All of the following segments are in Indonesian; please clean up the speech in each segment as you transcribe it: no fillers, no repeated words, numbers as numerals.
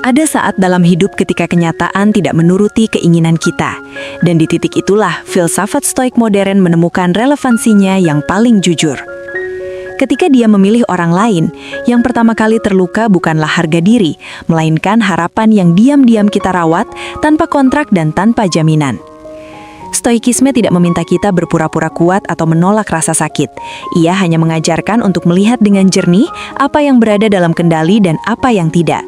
Ada saat dalam hidup ketika kenyataan tidak menuruti keinginan kita. Dan di titik itulah, filsafat stoik modern menemukan relevansinya yang paling jujur. Ketika dia memilih orang lain, yang pertama kali terluka bukanlah harga diri, melainkan harapan yang diam-diam kita rawat tanpa kontrak dan tanpa jaminan. Stoikisme tidak meminta kita berpura-pura kuat atau menolak rasa sakit. Ia hanya mengajarkan untuk melihat dengan jernih apa yang berada dalam kendali dan apa yang tidak.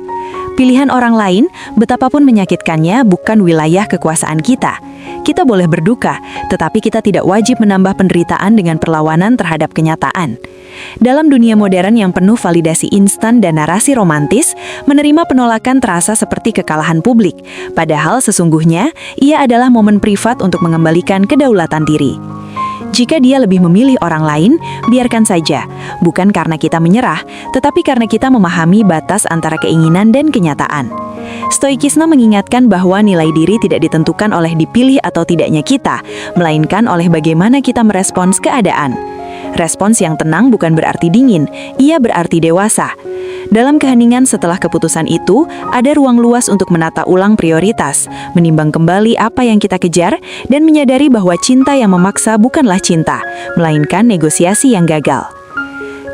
Pilihan orang lain, betapapun menyakitkannya, bukan wilayah kekuasaan kita. Kita boleh berduka, tetapi kita tidak wajib menambah penderitaan dengan perlawanan terhadap kenyataan. Dalam dunia modern yang penuh validasi instan dan narasi romantis, menerima penolakan terasa seperti kekalahan publik. Padahal sesungguhnya, ia adalah momen privat untuk mengembalikan kedaulatan diri. Jika dia lebih memilih orang lain, biarkan saja. Bukan karena kita menyerah, tetapi karena kita memahami batas antara keinginan dan kenyataan. Stoikisme mengingatkan bahwa nilai diri tidak ditentukan oleh dipilih atau tidaknya kita, melainkan oleh bagaimana kita merespons keadaan. Respons yang tenang bukan berarti dingin, ia berarti dewasa. Dalam keheningan setelah keputusan itu, ada ruang luas untuk menata ulang prioritas, menimbang kembali apa yang kita kejar, dan menyadari bahwa cinta yang memaksa bukanlah cinta, melainkan negosiasi yang gagal.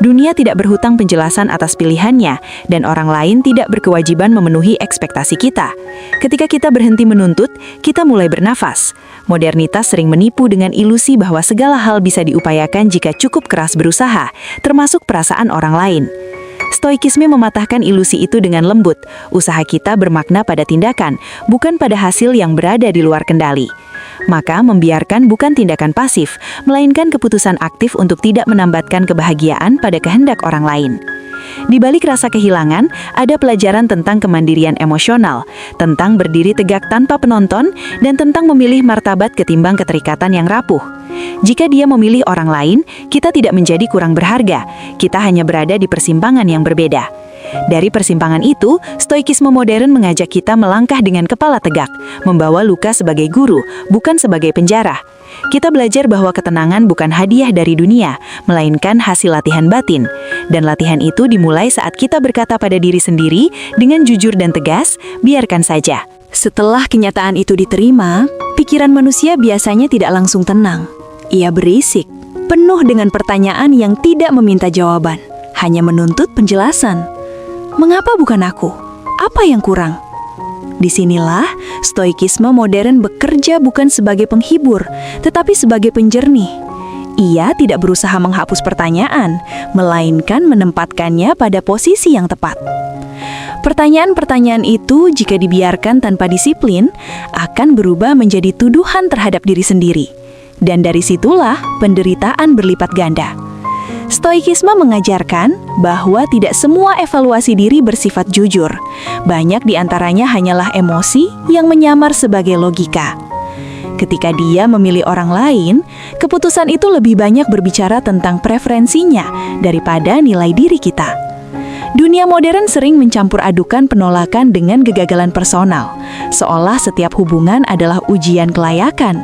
Dunia tidak berhutang penjelasan atas pilihannya, dan orang lain tidak berkewajiban memenuhi ekspektasi kita. Ketika kita berhenti menuntut, kita mulai bernafas. Modernitas sering menipu dengan ilusi bahwa segala hal bisa diupayakan jika cukup keras berusaha, termasuk perasaan orang lain. Stoikisme mematahkan ilusi itu dengan lembut. Usaha kita bermakna pada tindakan, bukan pada hasil yang berada di luar kendali. Maka membiarkan bukan tindakan pasif, melainkan keputusan aktif untuk tidak menambatkan kebahagiaan pada kehendak orang lain. Di balik rasa kehilangan, ada pelajaran tentang kemandirian emosional, tentang berdiri tegak tanpa penonton, dan tentang memilih martabat ketimbang keterikatan yang rapuh. Jika dia memilih orang lain, kita tidak menjadi kurang berharga, kita hanya berada di persimpangan yang berbeda. Dari persimpangan itu, stoikisme modern mengajak kita melangkah dengan kepala tegak, membawa luka sebagai guru, bukan sebagai penjara. Kita belajar bahwa ketenangan bukan hadiah dari dunia, melainkan hasil latihan batin. Dan latihan itu dimulai saat kita berkata pada diri sendiri dengan jujur dan tegas, biarkan saja. Setelah kenyataan itu diterima, pikiran manusia biasanya tidak langsung tenang. Ia berisik, penuh dengan pertanyaan yang tidak meminta jawaban, hanya menuntut penjelasan. Mengapa bukan aku? Apa yang kurang? Disinilah, stoikisme modern bekerja bukan sebagai penghibur, tetapi sebagai penjernih. Ia tidak berusaha menghapus pertanyaan, melainkan menempatkannya pada posisi yang tepat. Pertanyaan-pertanyaan itu, jika dibiarkan tanpa disiplin, akan berubah menjadi tuduhan terhadap diri sendiri. Dan dari situlah penderitaan berlipat ganda. Stoikisme mengajarkan bahwa tidak semua evaluasi diri bersifat jujur. Banyak di antaranya hanyalah emosi yang menyamar sebagai logika. Ketika dia memilih orang lain, keputusan itu lebih banyak berbicara tentang preferensinya daripada nilai diri kita. Dunia modern sering mencampur adukan penolakan dengan kegagalan personal, seolah setiap hubungan adalah ujian kelayakan.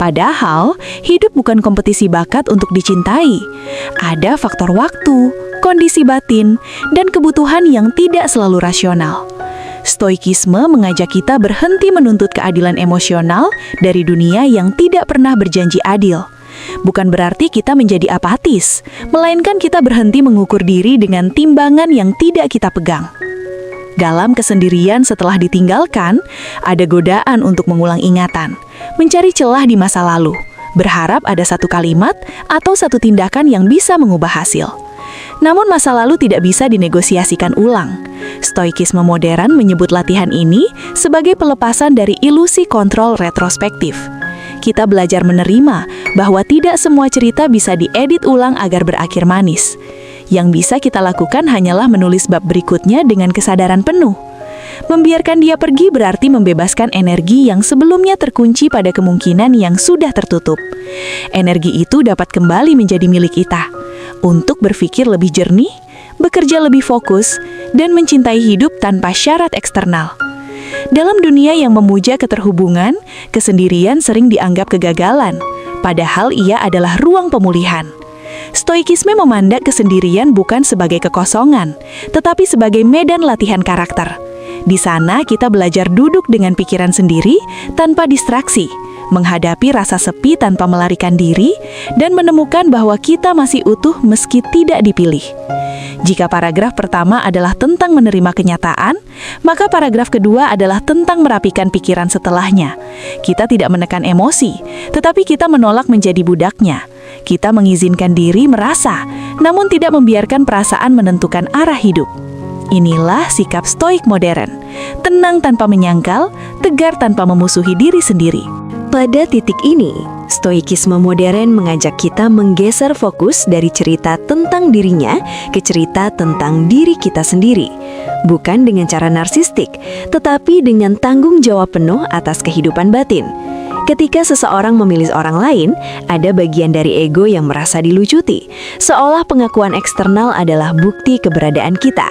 Padahal, hidup bukan kompetisi bakat untuk dicintai. Ada faktor waktu, kondisi batin, dan kebutuhan yang tidak selalu rasional. Stoikisme mengajak kita berhenti menuntut keadilan emosional dari dunia yang tidak pernah berjanji adil. Bukan berarti kita menjadi apatis, melainkan kita berhenti mengukur diri dengan timbangan yang tidak kita pegang. Dalam kesendirian setelah ditinggalkan, ada godaan untuk mengulang ingatan, mencari celah di masa lalu, berharap ada satu kalimat atau satu tindakan yang bisa mengubah hasil. Namun masa lalu tidak bisa dinegosiasikan ulang. Stoikisme modern menyebut latihan ini sebagai pelepasan dari ilusi kontrol retrospektif. Kita belajar menerima bahwa tidak semua cerita bisa diedit ulang agar berakhir manis. Yang bisa kita lakukan hanyalah menulis bab berikutnya dengan kesadaran penuh. Membiarkan dia pergi berarti membebaskan energi yang sebelumnya terkunci pada kemungkinan yang sudah tertutup. Energi itu dapat kembali menjadi milik kita, untuk berpikir lebih jernih, bekerja lebih fokus, dan mencintai hidup tanpa syarat eksternal. Dalam dunia yang memuja keterhubungan, kesendirian sering dianggap kegagalan, padahal ia adalah ruang pemulihan. Stoikisme memandang kesendirian bukan sebagai kekosongan, tetapi sebagai medan latihan karakter. Di sana kita belajar duduk dengan pikiran sendiri tanpa distraksi, menghadapi rasa sepi tanpa melarikan diri, dan menemukan bahwa kita masih utuh meski tidak dipilih. Jika paragraf pertama adalah tentang menerima kenyataan, maka paragraf kedua adalah tentang merapikan pikiran setelahnya. Kita tidak menekan emosi, tetapi kita menolak menjadi budaknya. Kita mengizinkan diri merasa, namun tidak membiarkan perasaan menentukan arah hidup. Inilah sikap stoik modern, tenang tanpa menyangkal, tegar tanpa memusuhi diri sendiri. Pada titik ini, stoikisme modern mengajak kita menggeser fokus dari cerita tentang dirinya ke cerita tentang diri kita sendiri. Bukan dengan cara narsistik, tetapi dengan tanggung jawab penuh atas kehidupan batin. Ketika seseorang memilih orang lain, ada bagian dari ego yang merasa dilucuti, seolah pengakuan eksternal adalah bukti keberadaan kita.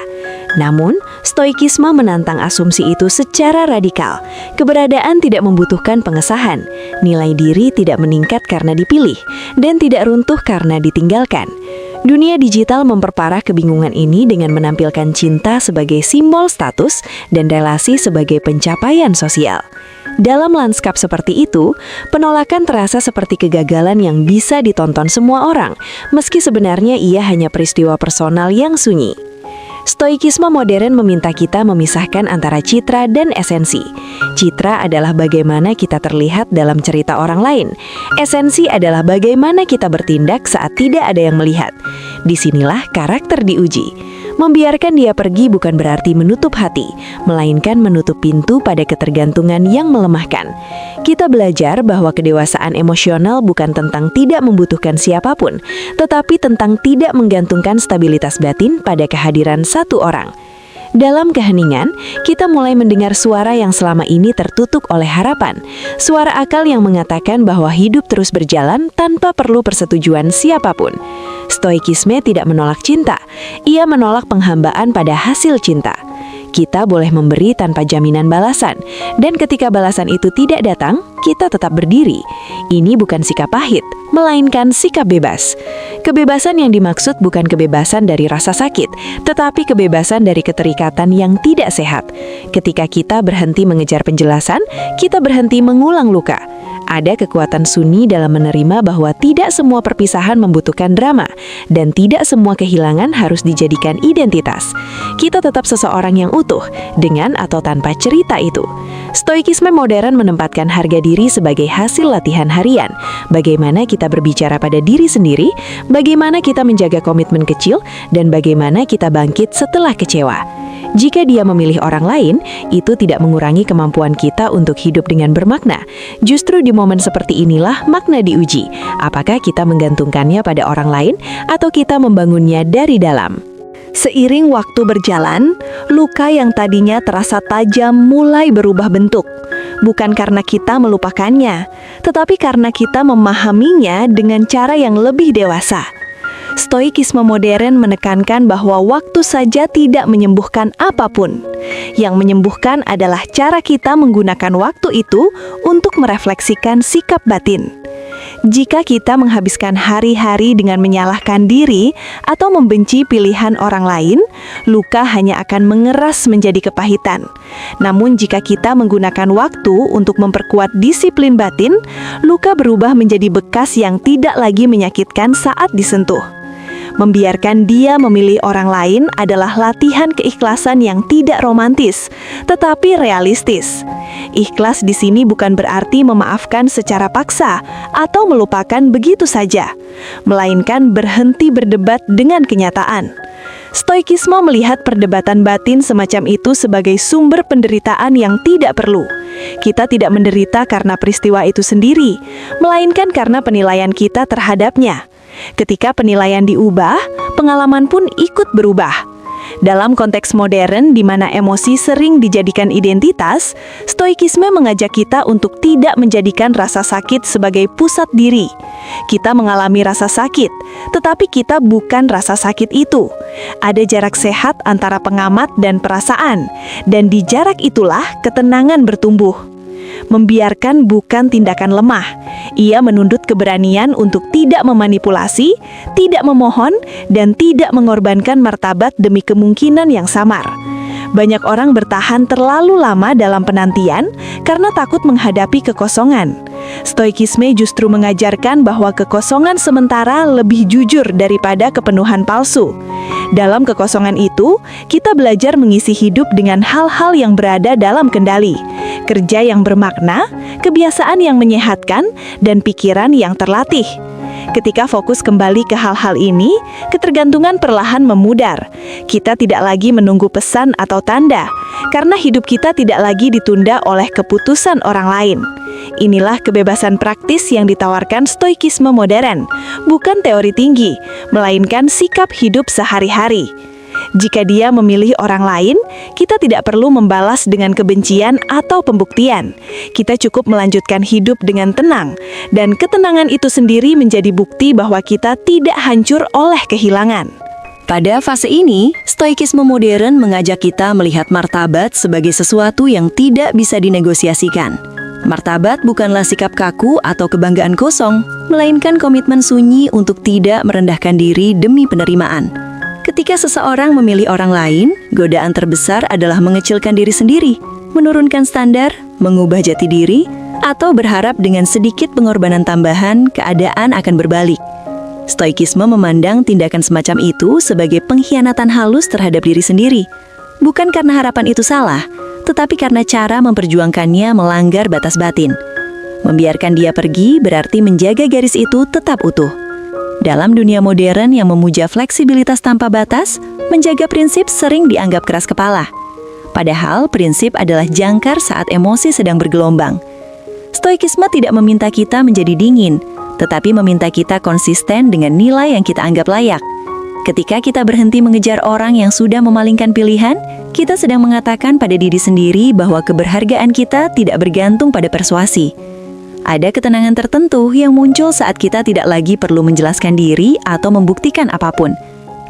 Namun, stoikisme menantang asumsi itu secara radikal. Keberadaan tidak membutuhkan pengesahan, nilai diri tidak meningkat karena dipilih, dan tidak runtuh karena ditinggalkan. Dunia digital memperparah kebingungan ini dengan menampilkan cinta sebagai simbol status dan relasi sebagai pencapaian sosial. Dalam lanskap seperti itu, penolakan terasa seperti kegagalan yang bisa ditonton semua orang, meski sebenarnya ia hanya peristiwa personal yang sunyi. Stoikisme modern meminta kita memisahkan antara citra dan esensi. Citra adalah bagaimana kita terlihat dalam cerita orang lain. Esensi adalah bagaimana kita bertindak saat tidak ada yang melihat. Disinilah karakter diuji. Membiarkan dia pergi bukan berarti menutup hati, melainkan menutup pintu pada ketergantungan yang melemahkan. Kita belajar bahwa kedewasaan emosional bukan tentang tidak membutuhkan siapapun, tetapi tentang tidak menggantungkan stabilitas batin pada kehadiran satu orang. Dalam keheningan, kita mulai mendengar suara yang selama ini tertutup oleh harapan. Suara akal yang mengatakan bahwa hidup terus berjalan tanpa perlu persetujuan siapapun. Stoikisme tidak menolak cinta, ia menolak penghambaan pada hasil cinta. Kita boleh memberi tanpa jaminan balasan, dan ketika balasan itu tidak datang, kita tetap berdiri. Ini bukan sikap pahit, melainkan sikap bebas. Kebebasan yang dimaksud bukan kebebasan dari rasa sakit, tetapi kebebasan dari keterikatan yang tidak sehat. Ketika kita berhenti mengejar penjelasan, kita berhenti mengulang luka. Ada kekuatan sunyi dalam menerima bahwa tidak semua perpisahan membutuhkan drama, dan tidak semua kehilangan harus dijadikan identitas. Kita tetap seseorang yang utuh, dengan atau tanpa cerita itu. Stoikisme modern menempatkan harga diri sebagai hasil latihan harian. Bagaimana kita berbicara pada diri sendiri, bagaimana kita menjaga komitmen kecil, dan bagaimana kita bangkit setelah kecewa. Jika dia memilih orang lain, itu tidak mengurangi kemampuan kita untuk hidup dengan bermakna. Justru di momen seperti inilah makna diuji. Apakah kita menggantungkannya pada orang lain atau kita membangunnya dari dalam? Seiring waktu berjalan, luka yang tadinya terasa tajam mulai berubah bentuk. Bukan karena kita melupakannya, tetapi karena kita memahaminya dengan cara yang lebih dewasa. Stoikisme modern menekankan bahwa waktu saja tidak menyembuhkan apapun. Yang menyembuhkan adalah cara kita menggunakan waktu itu untuk merefleksikan sikap batin. Jika kita menghabiskan hari-hari dengan menyalahkan diri atau membenci pilihan orang lain, luka hanya akan mengeras menjadi kepahitan. Namun jika kita menggunakan waktu untuk memperkuat disiplin batin, luka berubah menjadi bekas yang tidak lagi menyakitkan saat disentuh. Membiarkan dia memilih orang lain adalah latihan keikhlasan yang tidak romantis, tetapi realistis. Ikhlas di sini bukan berarti memaafkan secara paksa atau melupakan begitu saja, melainkan berhenti berdebat dengan kenyataan. Stoikisme melihat perdebatan batin semacam itu sebagai sumber penderitaan yang tidak perlu. Kita tidak menderita karena peristiwa itu sendiri, melainkan karena penilaian kita terhadapnya. Ketika penilaian diubah, pengalaman pun ikut berubah. Dalam konteks modern di mana emosi sering dijadikan identitas, stoikisme mengajak kita untuk tidak menjadikan rasa sakit sebagai pusat diri. Kita mengalami rasa sakit, tetapi kita bukan rasa sakit itu. Ada jarak sehat antara pengamat dan perasaan, dan di jarak itulah ketenangan bertumbuh. Membiarkan bukan tindakan lemah. Ia menuntut keberanian untuk tidak memanipulasi, tidak memohon, dan tidak mengorbankan martabat demi kemungkinan yang samar. Banyak orang bertahan terlalu lama dalam penantian karena takut menghadapi kekosongan. Stoikisme justru mengajarkan bahwa kekosongan sementara lebih jujur daripada kepenuhan palsu. Dalam kekosongan itu, kita belajar mengisi hidup dengan hal-hal yang berada dalam kendali, kerja yang bermakna, kebiasaan yang menyehatkan, dan pikiran yang terlatih. Ketika fokus kembali ke hal-hal ini, ketergantungan perlahan memudar. Kita tidak lagi menunggu pesan atau tanda, karena hidup kita tidak lagi ditunda oleh keputusan orang lain. Inilah kebebasan praktis yang ditawarkan stoikisme modern, bukan teori tinggi, melainkan sikap hidup sehari-hari. Jika dia memilih orang lain, kita tidak perlu membalas dengan kebencian atau pembuktian. Kita cukup melanjutkan hidup dengan tenang, dan ketenangan itu sendiri menjadi bukti bahwa kita tidak hancur oleh kehilangan. Pada fase ini, stoikisme modern mengajak kita melihat martabat sebagai sesuatu yang tidak bisa dinegosiasikan. Martabat bukanlah sikap kaku atau kebanggaan kosong, melainkan komitmen sunyi untuk tidak merendahkan diri demi penerimaan. Ketika seseorang memilih orang lain, godaan terbesar adalah mengecilkan diri sendiri, menurunkan standar, mengubah jati diri, atau berharap dengan sedikit pengorbanan tambahan, keadaan akan berbalik. Stoikisme memandang tindakan semacam itu sebagai pengkhianatan halus terhadap diri sendiri. Bukan karena harapan itu salah, tetapi karena cara memperjuangkannya melanggar batas batin. Membiarkan dia pergi berarti menjaga garis itu tetap utuh. Dalam dunia modern yang memuja fleksibilitas tanpa batas, menjaga prinsip sering dianggap keras kepala. Padahal prinsip adalah jangkar saat emosi sedang bergelombang. Stoikisme tidak meminta kita menjadi dingin, tetapi meminta kita konsisten dengan nilai yang kita anggap layak. Ketika kita berhenti mengejar orang yang sudah memalingkan pilihan, kita sedang mengatakan pada diri sendiri bahwa keberhargaan kita tidak bergantung pada persuasi. Ada ketenangan tertentu yang muncul saat kita tidak lagi perlu menjelaskan diri atau membuktikan apapun.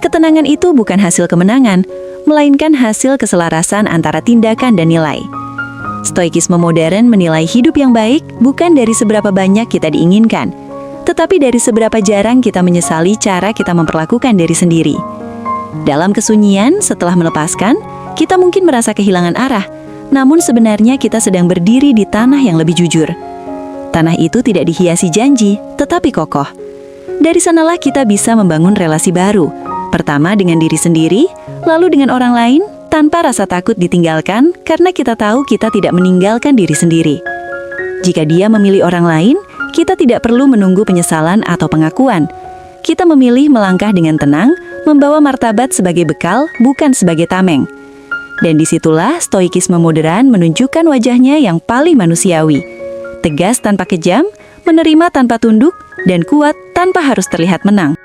Ketenangan itu bukan hasil kemenangan, melainkan hasil keselarasan antara tindakan dan nilai. Stoikisme modern menilai hidup yang baik bukan dari seberapa banyak kita diinginkan, tetapi dari seberapa jarang kita menyesali cara kita memperlakukan diri sendiri. Dalam kesunyian, setelah melepaskan, kita mungkin merasa kehilangan arah, namun sebenarnya kita sedang berdiri di tanah yang lebih jujur. Tanah itu tidak dihiasi janji, tetapi kokoh. Dari sanalah kita bisa membangun relasi baru. Pertama dengan diri sendiri, lalu dengan orang lain, tanpa rasa takut ditinggalkan karena kita tahu kita tidak meninggalkan diri sendiri. Jika dia memilih orang lain, kita tidak perlu menunggu penyesalan atau pengakuan. Kita memilih melangkah dengan tenang, membawa martabat sebagai bekal, bukan sebagai tameng. Dan disitulah stoikisme modern menunjukkan wajahnya yang paling manusiawi. Tegas tanpa kejam, menerima tanpa tunduk, dan kuat tanpa harus terlihat menang.